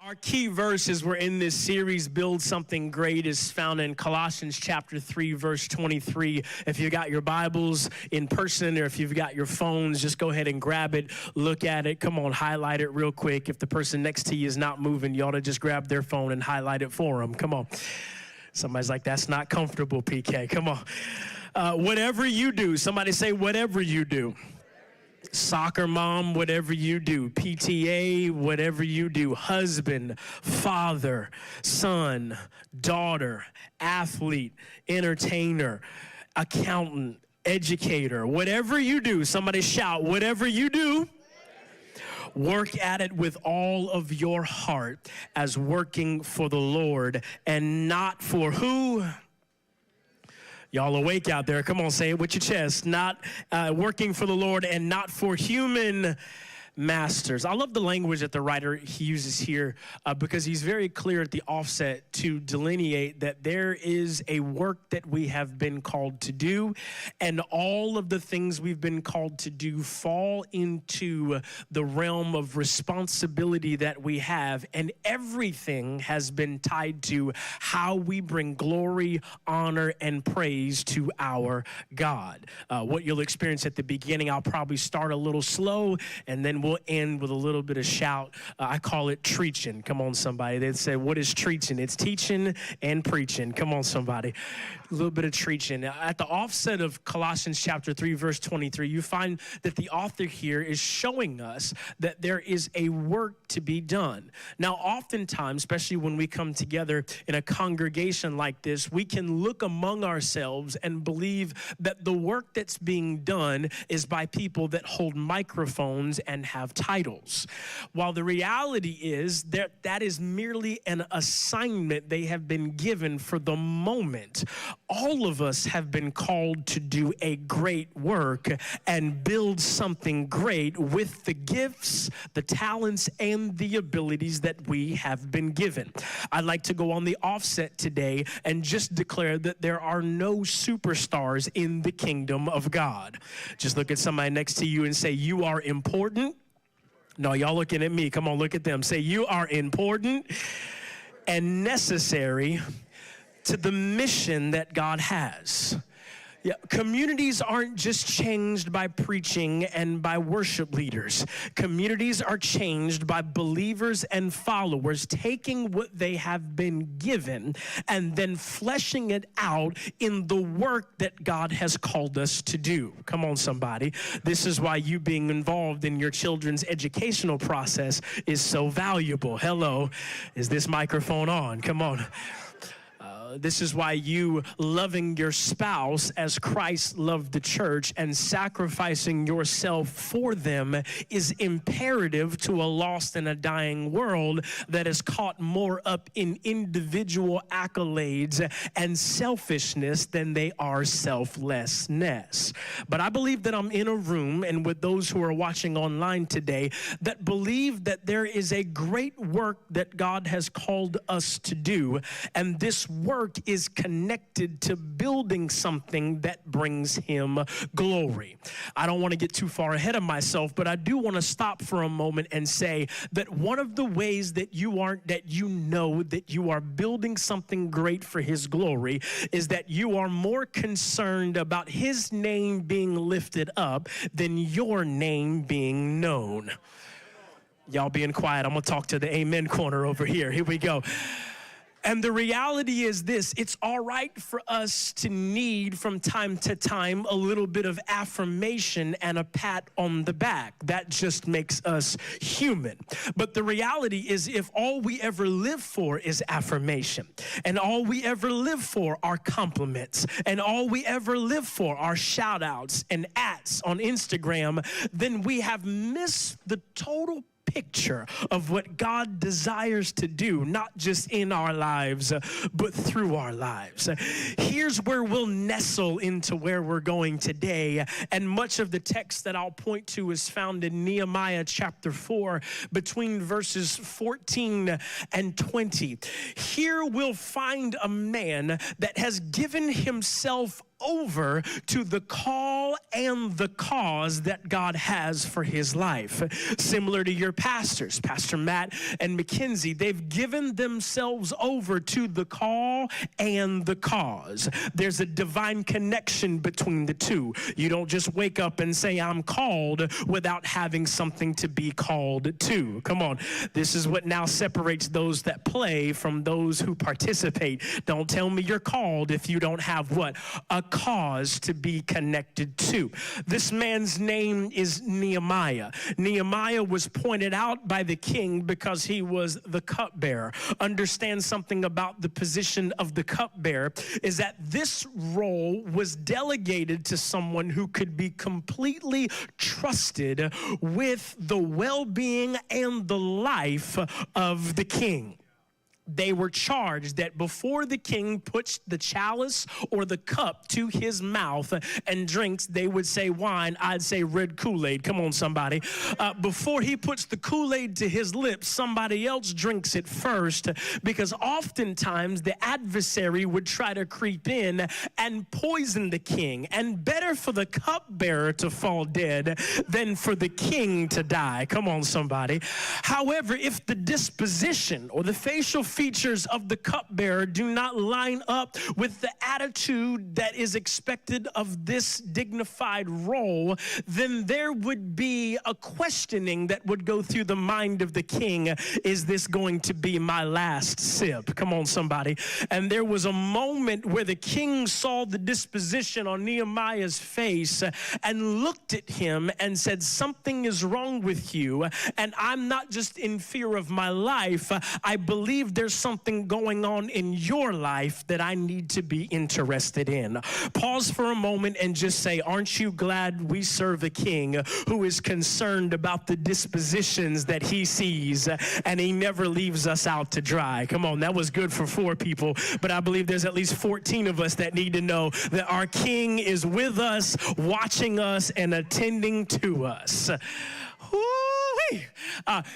Our key verses we're in this series, Build Something Great, is found in Colossians chapter 3, verse 23. If you've got your Bibles in person or if you've got your phones, just go ahead and grab it, look at it. Come on, highlight it real quick. If the person next to you is not moving, you ought to just grab their phone and highlight it for them. Come on. Somebody's like, that's not comfortable, PK. Come on. Whatever you do, somebody say, whatever you do. Soccer mom, whatever you do. PTA, whatever you do. Husband, father, son, daughter, athlete, entertainer, accountant, educator. Whatever you do, somebody shout, whatever you do, work at it with all of your heart as working for the Lord and not for who? Y'all awake out there? Come on, say it with your chest. Not working for the Lord and not for human masters. I love the language that the writer he uses here because he's very clear at the offset to delineate that there is a work that we have been called to do, and all of the things we've been called to do fall into the realm of responsibility that we have, and everything has been tied to how we bring glory, honor, and praise to our God. What you'll experience at the beginning, I'll probably start a little slow, and then we'll end with a little bit of shout. I call it treaching. Come on, somebody. They'd say, what is treaching? It's teaching and preaching. Come on, somebody. A little bit of treaching. At the offset of Colossians chapter 3, verse 23, you find that the author here is showing us that there is a work to be done. Now, oftentimes, especially when we come together in a congregation like this, we can look among ourselves and believe that the work that's being done is by people that hold microphones and have titles. While the reality is that that is merely an assignment they have been given for the moment. All of us have been called to do a great work and build something great with the gifts, the talents, and the abilities that we have been given. I'd like to go on the offset today and just declare that there are no superstars in the kingdom of God. Just look at somebody next to you and say, you are important. No, y'all looking at me. Come on, look at them. Say, you are important and necessary to the mission that God has. Yeah, communities aren't just changed by preaching and by worship leaders. Communities are changed by believers and followers taking what they have been given and then fleshing it out in the work that God has called us to do. Come on, somebody. This is why you being involved in your children's educational process is so valuable. Hello, is this microphone on? Come on. This is why you loving your spouse as Christ loved the church and sacrificing yourself for them is imperative to a lost and a dying world that is caught more up in individual accolades and selfishness than they are selflessness. But I believe that I'm in a room, and with those who are watching online today, that believe that there is a great work that God has called us to do, and this work is connected to building something that brings him glory. I don't want to get too far ahead of myself, but I do want to stop for a moment and say that one of the ways that you know that you are building something great for his glory is that you are more concerned about his name being lifted up than your name being known. Y'all being quiet. I'm going to talk to the amen corner over here. Here we go. And the reality is this: it's all right for us to need from time to time a little bit of affirmation and a pat on the back. That just makes us human. But the reality is, if all we ever live for is affirmation, and all we ever live for are compliments, and all we ever live for are shout outs and ats on Instagram, then we have missed the total picture of what God desires to do, not just in our lives, but through our lives. Here's where we'll nestle into where we're going today, and much of the text that I'll point to is found in Nehemiah chapter 4, between verses 14 and 20. Here we'll find a man that has given himself over to the call and the cause that God has for his life. Similar to your pastors, Pastor Matt and Mackenzie, they've given themselves over to the call and the cause. There's a divine connection between the two. You don't just wake up and say, I'm called, without having something to be called to. Come on. This is what now separates those that play from those who participate. Don't tell me you're called if you don't have what? A cause to be connected to. This man's name is Nehemiah. Nehemiah was pointed out by the king because he was the cupbearer. Understand something about the position of the cupbearer is that this role was delegated to someone who could be completely trusted with the well-being and the life of the king. They were charged that before the king puts the chalice or the cup to his mouth and drinks, they would say wine, I'd say red Kool-Aid. Come on, somebody. Before he puts the Kool-Aid to his lips, somebody else drinks it first, because oftentimes the adversary would try to creep in and poison the king. And better for the cupbearer to fall dead than for the king to die. Come on, somebody. However, if the disposition or the facial features of the cupbearer do not line up with the attitude that is expected of this dignified role, then there would be a questioning that would go through the mind of the king. Is this going to be my last sip? Come on, somebody. And there was a moment where the king saw the disposition on Nehemiah's face and looked at him and said, something is wrong with you, and I'm not just in fear of my life. I believe there's something going on in your life that I need to be interested in. Pause for a moment and just say, aren't you glad we serve a king who is concerned about the dispositions that he sees, and he never leaves us out to dry? Come on, that was good for 4 people, but I believe there's at least 14 of us that need to know that our king is with us, watching us, and attending to us.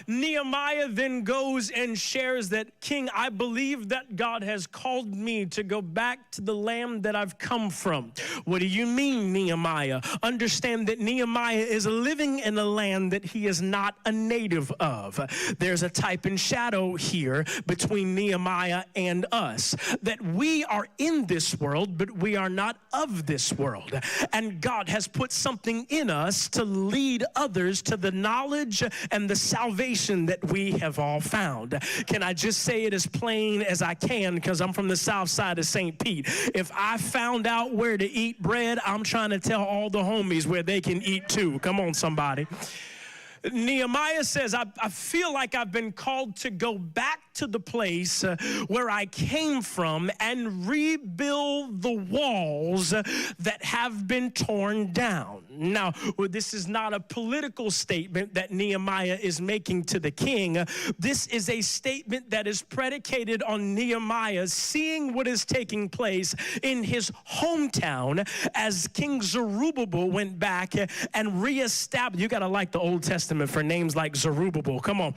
Nehemiah then goes and shares that, King, I believe that God has called me to go back to the land that I've come from. What do you mean, Nehemiah? Understand that Nehemiah is living in a land that he is not a native of. There's a type and shadow here between Nehemiah and us, that we are in this world, but we are not of this world. And God has put something in us to lead others to the knowledge and the salvation that we have all found. Can I just say it as plain as I can, because I'm from the south side of St. Pete. If I found out where to eat bread, I'm trying to tell all the homies where they can eat too. Come on, somebody. Nehemiah says, I feel like I've been called to go back to the place where I came from and rebuild the walls that have been torn down. Now, this is not a political statement that Nehemiah is making to the king. This is a statement that is predicated on Nehemiah seeing what is taking place in his hometown as King Zerubbabel went back and reestablished. You got to like the Old Testament for names like Zerubbabel. Come on.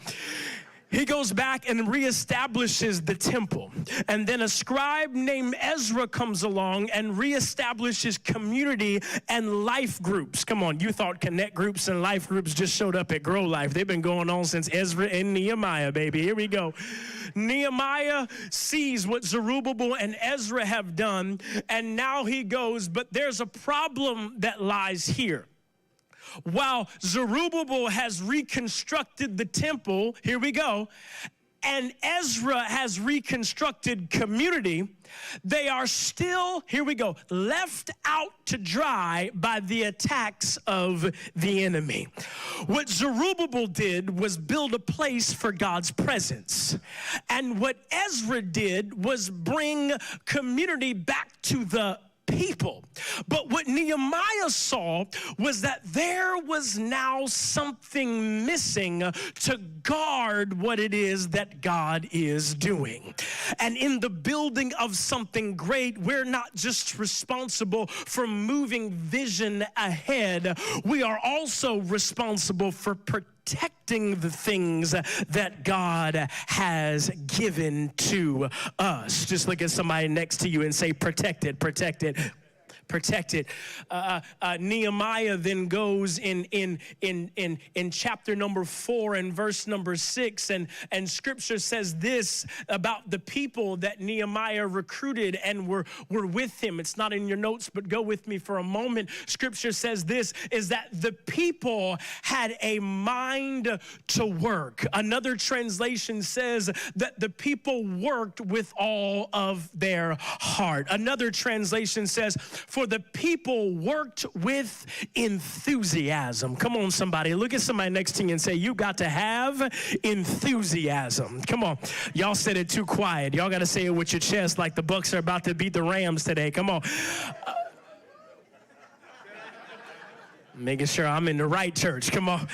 He goes back and reestablishes the temple. And then a scribe named Ezra comes along and reestablishes community and life groups. Come on, you thought connect groups and life groups just showed up at GrowLife. They've been going on since Ezra and Nehemiah, baby. Here we go. Nehemiah sees what Zerubbabel and Ezra have done, and now he goes, but there's a problem that lies here. While Zerubbabel has reconstructed the temple, here we go, and Ezra has reconstructed community, they are still, here we go, left out to dry by the attacks of the enemy. What Zerubbabel did was build a place for God's presence. And what Ezra did was bring community back to the people. But what Nehemiah saw was that there was now something missing to guard what it is that God is doing. And in the building of something great, we're not just responsible for moving vision ahead, we are also responsible for protecting the things that God has given to us. Just look at somebody next to you and say, protect it, protect it. protected. Nehemiah then goes in chapter number 4 and verse number 6, and scripture says this about the people that Nehemiah recruited and were with him. It's not in your notes, but go with me for a moment. Scripture says this, is that the people had a mind to work. Another translation says that the people worked with all of their heart. Another translation says, for the people worked with enthusiasm. Come on, somebody. Look at somebody next to you and say, you got to have enthusiasm. Come on. Y'all said it too quiet. Y'all got to say it with your chest like the Bucks are about to beat the Rams today. Come on. Making sure I'm in the right church. Come on.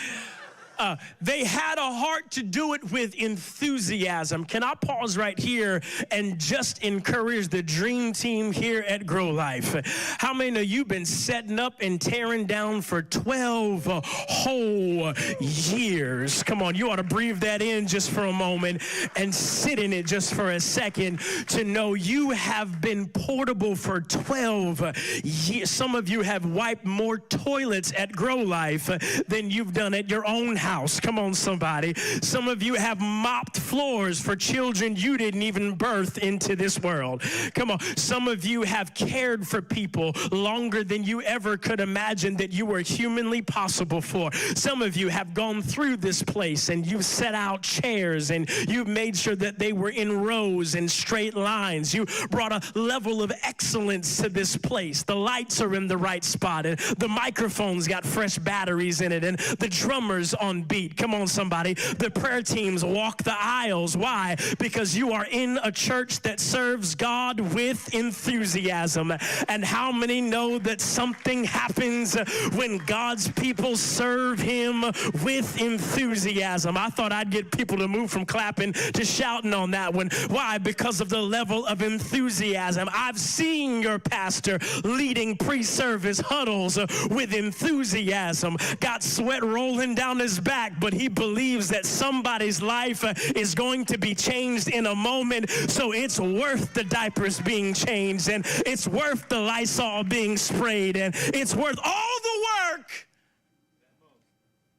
They had a heart to do it with enthusiasm. Can I pause right here and just encourage the dream team here at GrowLife? How many of you been setting up and tearing down for 12 whole years? Come on, you ought to breathe that in just for a moment and sit in it just for a second to know you have been portable for 12 years. Some of you have wiped more toilets at GrowLife than you've done at your own house. Come on, somebody. Some of you have mopped floors for children you didn't even birth into this world. Come on. Some of you have cared for people longer than you ever could imagine that you were humanly possible for. Some of you have gone through this place and you've set out chairs and you've made sure that they were in rows and straight lines. You brought a level of excellence to this place. The lights are in the right spot and the microphone's got fresh batteries in it and the drummer's on beat. Come on, somebody. The prayer teams walk the aisles. Why? Because you are in a church that serves God with enthusiasm. And how many know that something happens when God's people serve him with enthusiasm? I thought I'd get people to move from clapping to shouting on that one. Why? Because of the level of enthusiasm. I've seen your pastor leading pre-service huddles with enthusiasm. Got sweat rolling down his back, but he believes that somebody's life is going to be changed in a moment, so it's worth the diapers being changed, and it's worth the Lysol being sprayed, and it's worth all the work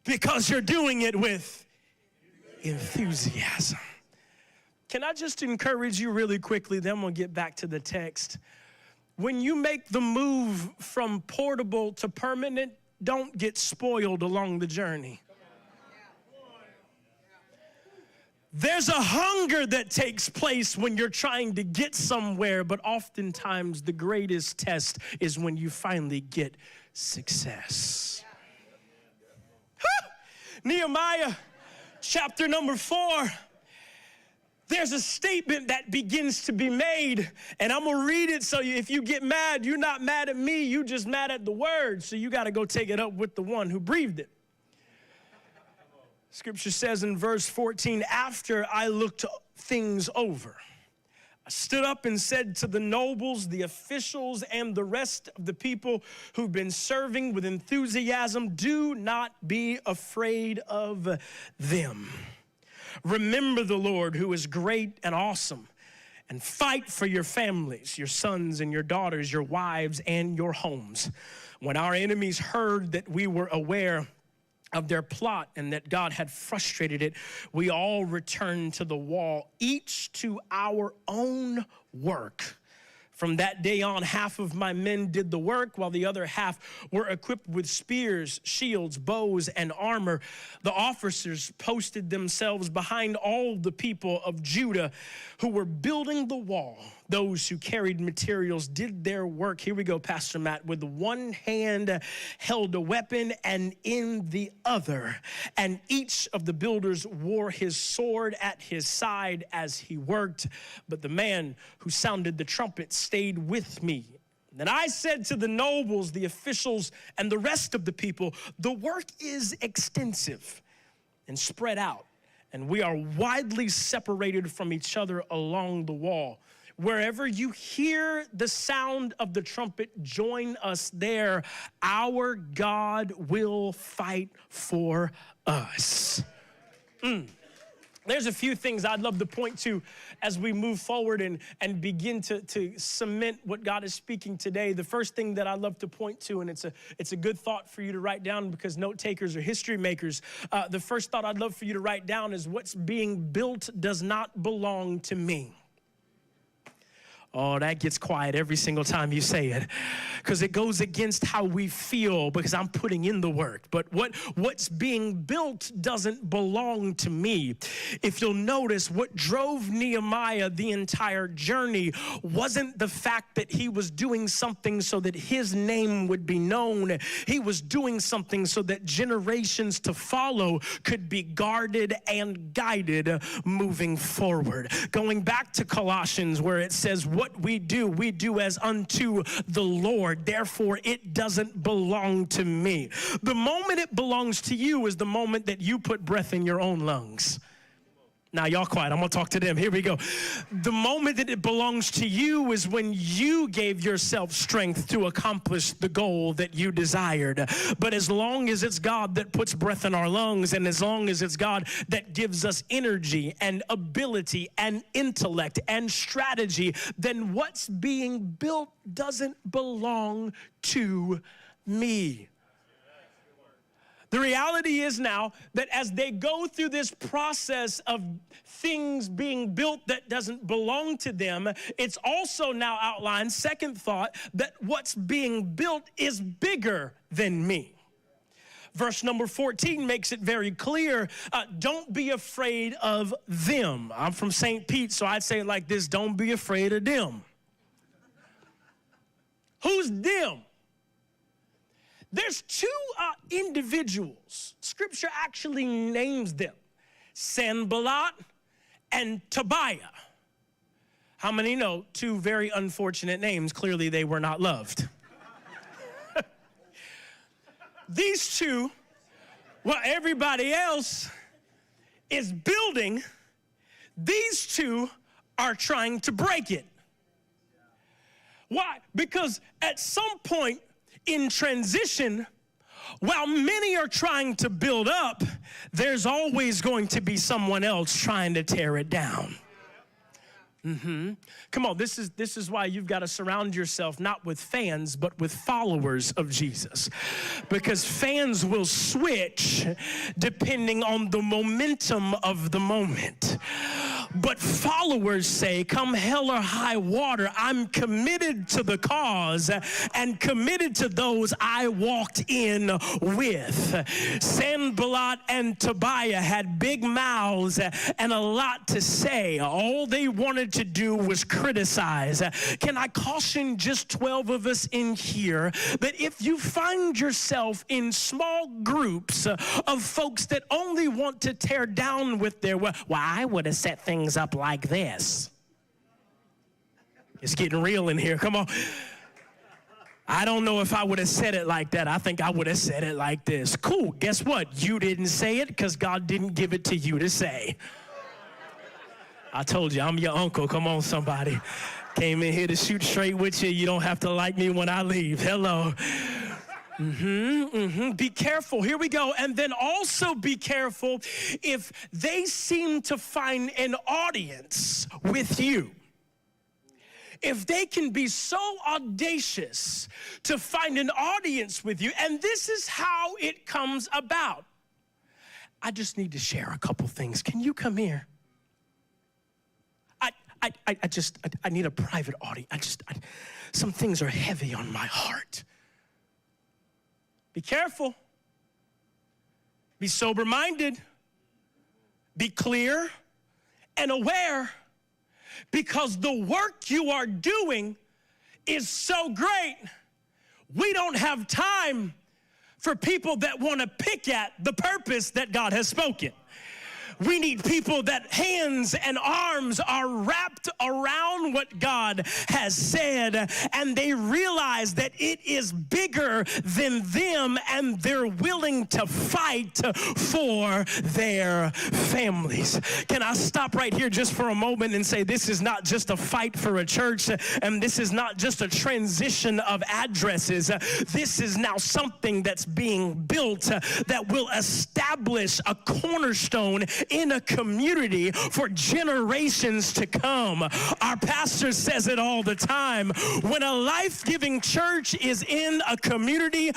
because you're doing it with enthusiasm. Can I just encourage you really quickly, then we'll get back to the text. When you make the move from portable to permanent, don't get spoiled along the journey. There's a hunger that takes place when you're trying to get somewhere, but oftentimes the greatest test is when you finally get success. Nehemiah chapter number 4. There's a statement that begins to be made, and I'm going to read it so if you get mad, you're not mad at me, you just mad at the word, so you got to go take it up with the one who breathed it. Scripture says in verse 14, after I looked things over, I stood up and said to the nobles, the officials, and the rest of the people who've been serving with enthusiasm, do not be afraid of them. Remember the Lord who is great and awesome, and fight for your families, your sons and your daughters, your wives and your homes. When our enemies heard that we were aware of their plot and that God had frustrated it, we all returned to the wall, each to our own work. From that day on, half of my men did the work, while the other half were equipped with spears, shields, bows, and armor. The officers posted themselves behind all the people of Judah who were building the wall. Those who carried materials did their work. Here we go, Pastor Matt. With one hand held a weapon and in the other. And each of the builders wore his sword at his side as he worked. But the man who sounded the trumpet stayed with me. Then I said to the nobles, the officials, and the rest of the people, the work is extensive and spread out, and we are widely separated from each other along the wall. Wherever you hear the sound of the trumpet, join us there. Our God will fight for us. There's a few things I'd love to point to as we move forward and begin to cement what God is speaking today. The first thing that I'd love to point to, and it's a good thought for you to write down because note takers are history makers. The first thought I'd love for you to write down is what's being built does not belong to me. Oh, that gets quiet every single time you say it because it goes against how we feel because I'm putting in the work. But what's being built doesn't belong to me. If you'll notice, what drove Nehemiah the entire journey wasn't the fact that he was doing something so that his name would be known. He was doing something so that generations to follow could be guarded and guided moving forward. Going back to Colossians where it says, what we do as unto the Lord. Therefore, it doesn't belong to me. The moment it belongs to you is the moment that you put breath in your own lungs. Now, y'all quiet. I'm going to talk to them. Here we go. The moment that it belongs to you is when you gave yourself strength to accomplish the goal that you desired. But as long as it's God that puts breath in our lungs, and as long as it's God that gives us energy and ability and intellect and strategy, then what's being built doesn't belong to me. The reality is now that as they go through this process of things being built that doesn't belong to them, it's also now outlined, second thought, that what's being built is bigger than me. Verse number 14 makes it very clear, don't be afraid of them. I'm from St. Pete, so I'd say it like this, don't be afraid of them. Who's them? There's two individuals. Scripture actually names them, Sanballat and Tobiah. How many know two very unfortunate names? Clearly they were not loved. These two, while everybody else is building, these two are trying to break it. Why? Because at some point, in transition, while many are trying to build up, there's always going to be someone else trying to tear it down. Come on, this is why you've got to surround yourself not with fans, but with followers of Jesus. Because fans will switch depending on the momentum of the moment. But followers say, come hell or high water, I'm committed to the cause and committed to those I walked in with. Sanballat and Tobiah had big mouths and a lot to say. All they wanted to do was criticize. Can I caution just 12 of us in here that if you find yourself in small groups of folks that only want to tear down with their, well, I would have set things up like this. It's getting real in here. Come on. I don't know if I would have said it like that. I think I would have said it like this. Cool. Guess what? You didn't say it because God didn't give it to you to say. I told you, I'm your uncle. Come on, somebody. Came in here to shoot straight with you. You don't have to like me when I leave. Hello. Be careful. Here we go. And then also be careful if they seem to find an audience with you. If they can be so audacious to find an audience with you, and this is how it comes about. I just need to share a couple things. Can you come here? I need a private audience. Some things are heavy on my heart. Be careful. Be sober-minded. Be clear and aware, because the work you are doing is so great. We don't have time for people that want to pick at the purpose that God has spoken. We need people that hands and arms are wrapped around what God has said, and they realize that it is bigger than them, and they're willing to fight for their families. Can I stop right here just for a moment and say this is not just a fight for a church, and this is not just a transition of addresses. This is now something that's being built that will establish a cornerstone in a community for generations to come. Our pastor says it all the time. When a life-giving church is in a community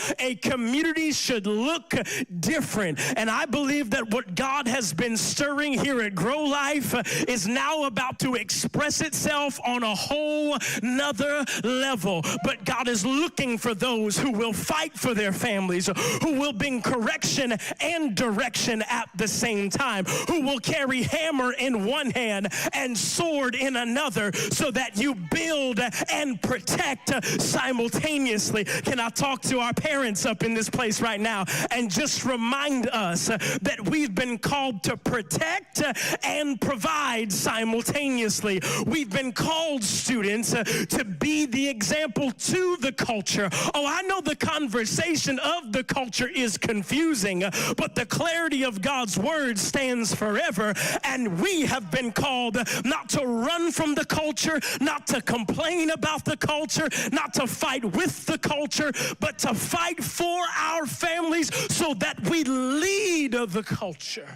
should look different. And I believe that what God has been stirring here at GrowLife is now about to express itself on a whole nother level. But God is looking for those who will fight for their families, who will bring correction and direction at the same time, who will carry hammer in one hand and sword in another, so that you build and protect simultaneously. Can I talk to our parents up in this place right now and just remind us that we've been called to protect and provide simultaneously. We've been called, students, to be the example to the culture. Oh, I know the conversation of the culture is confusing, but the clarity of God's word stands forever, and we have been called not to run from the culture, not to complain about the culture, not to fight with the culture, but to fight for our families so that we lead the culture.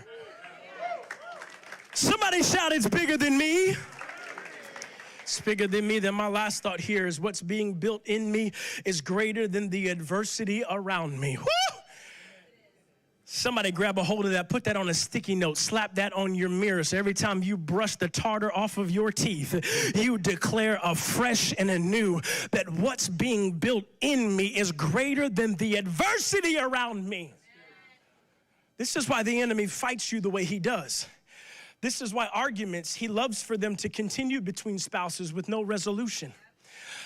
Somebody shout, it's bigger than me. It's bigger than me. Then my last thought here is what's being built in me is greater than the adversity around me. Woo! Somebody grab a hold of that, put that on a sticky note, slap that on your mirror, so every time you brush the tartar off of your teeth, you declare afresh and anew that what's being built in me is greater than the adversity around me. This is why the enemy fights you the way he does. This is why arguments, he loves for them to continue between spouses with no resolution.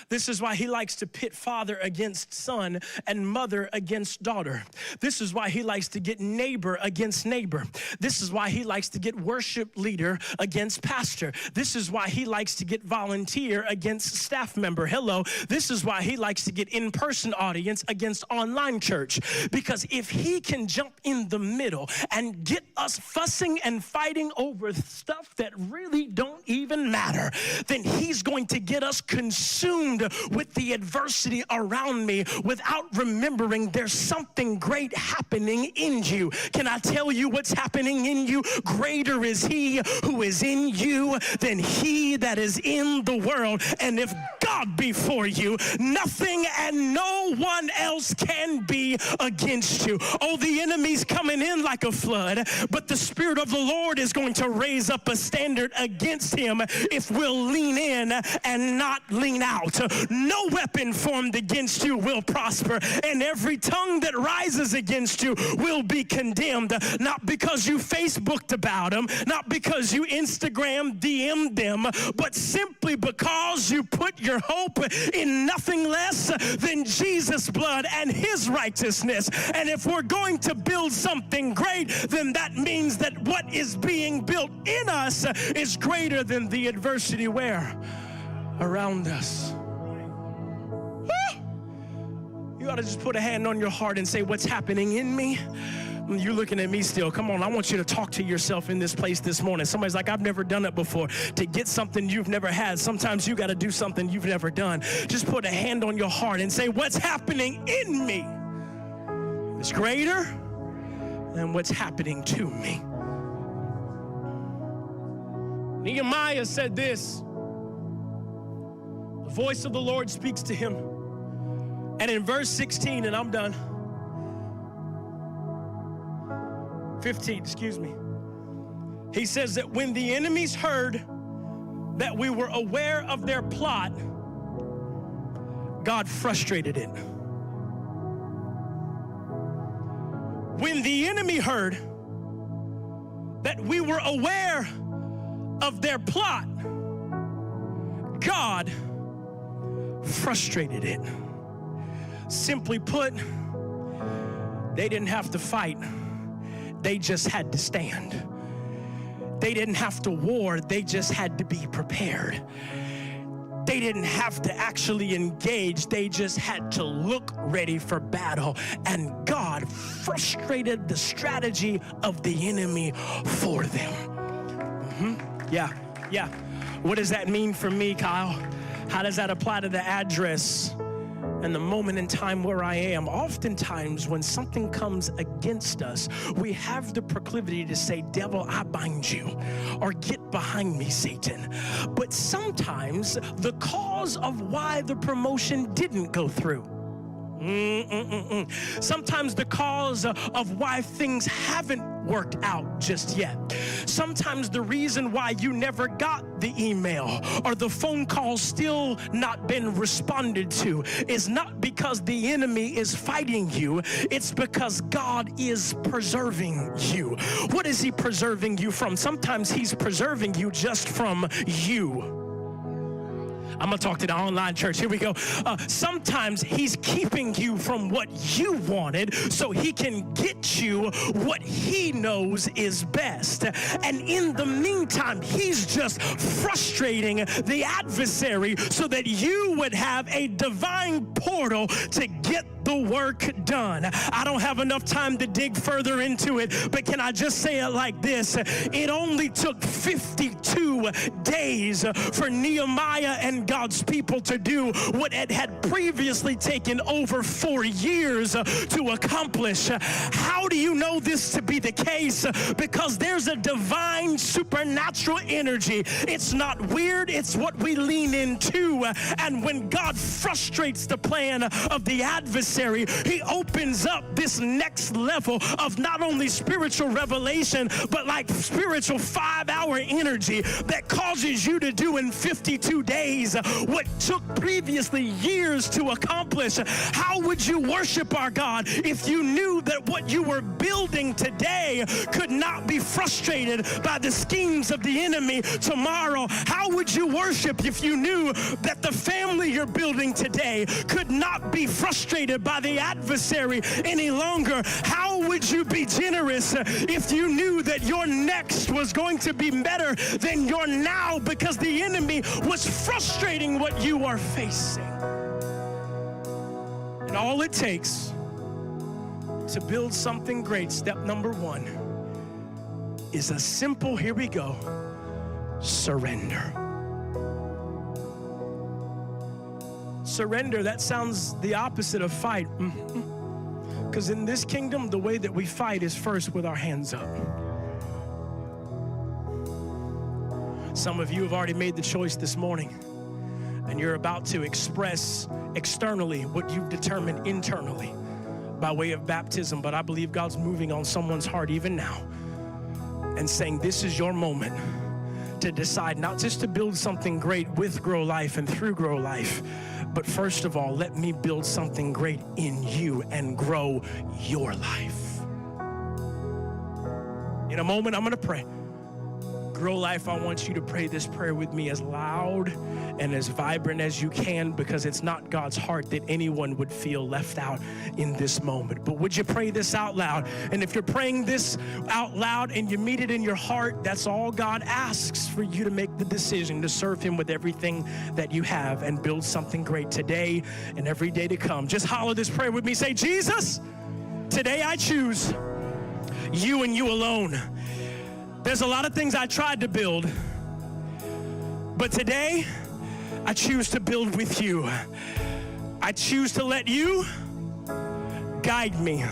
This is why he likes to pit father against son and mother against daughter. This is why he likes to get neighbor against neighbor. This is why he likes to get worship leader against pastor. This is why he likes to get volunteer against staff member. Hello. This is why he likes to get in-person audience against online church. Because if he can jump in the middle and get us fussing and fighting over stuff that really don't even matter, then he's going to get us consumed with the adversity around me without remembering there's something great happening in you. Can I tell you what's happening in you? Greater is he who is in you than he that is in the world. And if God be for you, nothing and no one else can be against you. Oh, the enemy's coming in like a flood, but the Spirit of the Lord is going to raise up a standard against him if we'll lean in and not lean out. No weapon formed against you will prosper, and every tongue that rises against you will be condemned. Not because you Facebooked about them, not because you Instagram DM'd them, but simply because you put your hope in nothing less than Jesus' blood and his righteousness. And if we're going to build something great, then that means that what is being built in us is greater than the adversity where? Around us. You ought to just put a hand on your heart and say, what's happening in me? You're looking at me still. Come on, I want you to talk to yourself in this place this morning. Somebody's like, I've never done it before. To get something you've never had, sometimes you got to do something you've never done. Just put a hand on your heart and say, what's happening in me is greater than what's happening to me. Nehemiah said this. The voice of the Lord speaks to him. And in verse 16, and I'm done, 15, excuse me, he says that when the enemies heard that we were aware of their plot, God frustrated it. When the enemy heard that we were aware of their plot, God frustrated it. Simply put, they didn't have to fight. They just had to stand. They didn't have to war. They just had to be prepared. They didn't have to actually engage. They just had to look ready for battle. And God frustrated the strategy of the enemy for them. Yeah. What does that mean for me, Kyle? How does that apply to the address and the moment in time where I am? Oftentimes when something comes against against us, we have the proclivity to say, devil, I bind you, or get behind me, Satan. But sometimes the cause of why the promotion didn't go through, sometimes the cause of why things haven't worked out just yet, sometimes the reason why you never got the email or the phone call still not been responded to is not because the enemy is fighting you, it's because God is preserving you. What is he preserving you from? Sometimes he's preserving you just from you. I'm going to talk to the online church. Here we go. Sometimes he's keeping you from what you wanted so he can get you what he knows is best. And in the meantime, he's just frustrating the adversary so that you would have a divine portal to get the work done. I don't have enough time to dig further into it, but can I just say it like this? It only took 52 days for Nehemiah and God's people to do what it had previously taken over 4 years to accomplish. How do you know this to be the case? Because there's a divine supernatural energy. It's not weird, it's what we lean into. And when God frustrates the plan of the adversary, he opens up this next level of not only spiritual revelation, but like spiritual 5-hour energy that causes you to do in 52 days what took previously years to accomplish. How would you worship our God if you knew that what you were building today could not be frustrated by the schemes of the enemy tomorrow? How would you worship if you knew that the family you're building today could not be frustrated by the adversary any longer? How would you be generous if you knew that your next was going to be better than your now because the enemy was frustrating what you are facing? And all it takes to build something great, step number 1, is a simple, here we go, surrender. Surrender, that sounds the opposite of fight. Because in this kingdom, the way that we fight is first with our hands up. Some of you have already made the choice this morning, and you're about to express externally what you've determined internally by way of baptism. But I believe God's moving on someone's heart even now and saying, this is your moment to decide not just to build something great with GrowLife and through GrowLife, but first of all, let me build something great in you and grow your life. In a moment, I'm going to pray. GrowLife, I want you to pray this prayer with me as loud and as vibrant as you can, because it's not God's heart that anyone would feel left out in this moment. But would you pray this out loud? And if you're praying this out loud and you mean it in your heart, that's all God asks, for you to make the decision to serve him with everything that you have and build something great today and every day to come. Just holler this prayer with me. Say, Jesus, today I choose you and you alone. There's a lot of things I tried to build, but today I choose to build with you. I choose to let you guide me.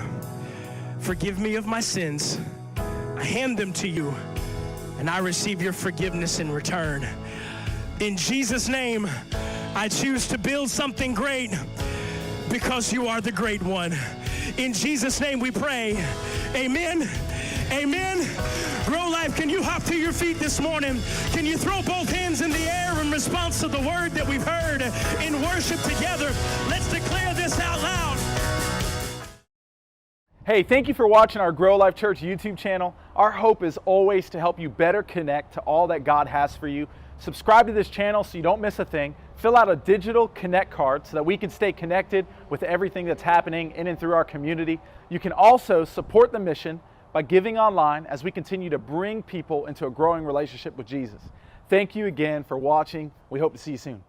Forgive me of my sins. I hand them to you, and I receive your forgiveness in return. In Jesus' name, I choose to build something great because you are the great one. In Jesus' name we pray. Amen. Amen. GrowLife, can you hop to your feet this morning? Can you throw both hands in the air in response to the word that we've heard in worship together? Let's declare this out loud. Hey, thank you for watching our GrowLife Church YouTube channel. Our hope is always to help you better connect to all that God has for you. Subscribe to this channel so you don't miss a thing. Fill out a digital connect card so that we can stay connected with everything that's happening in and through our community. You can also support the mission by giving online as we continue to bring people into a growing relationship with Jesus. Thank you again for watching. We hope to see you soon.